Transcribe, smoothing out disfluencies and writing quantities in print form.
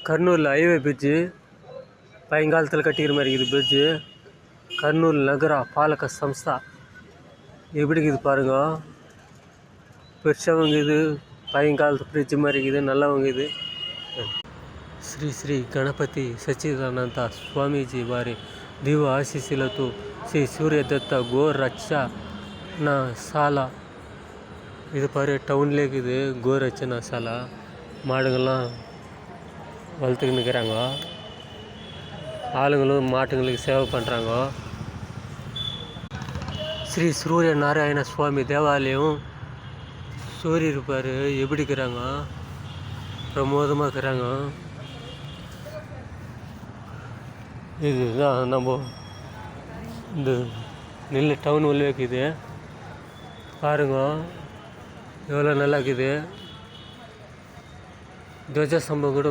Kurnool highway fridge பழங்காலத்தில் கட்டிக்கிற மாதிரி இருக்குது பிரிட்ஜு. கர்னூல் நகரா பாலக சம்ஸ்தா எப்படி இருக்குது பாருங்க. பெருசாகவும் இருக்குது, பழங்காலத்து பிரிட்ஜு மாதிரி இருக்குது, நல்லாவும் இருக்குது. శ్రీ శ్రీ గణపతి సచ్చిదానంద స్వామీజీ వారి దివ ఆశీస్సులతో శ్రీ సూర్యదత్త గో రక్షణ சால இது பாரு டவுன்லேயே இருக்குது. கோ ரச்சனா சாலா மாடுங்கள்லாம் வளர்த்துக்கின்னு இருக்கிறாங்க. ஆளுங்களும் மாட்டுங்களுக்கு சேவை பண்ணுறாங்க. ஸ்ரீ சூரிய நாராயண சுவாமி தேவாலயம் சூரிய இருப்பார் எப்படி இருக்கிறாங்க, பிரமோதமாக இருக்கிறாங்க. இதுதான் நம்ம இந்த நெல் டவுன் உள்ளே இருக்குது பாருங்க, எவ்வளோ நல்லா இருக்குது. துவஜ ஸ்தம்பம் கூட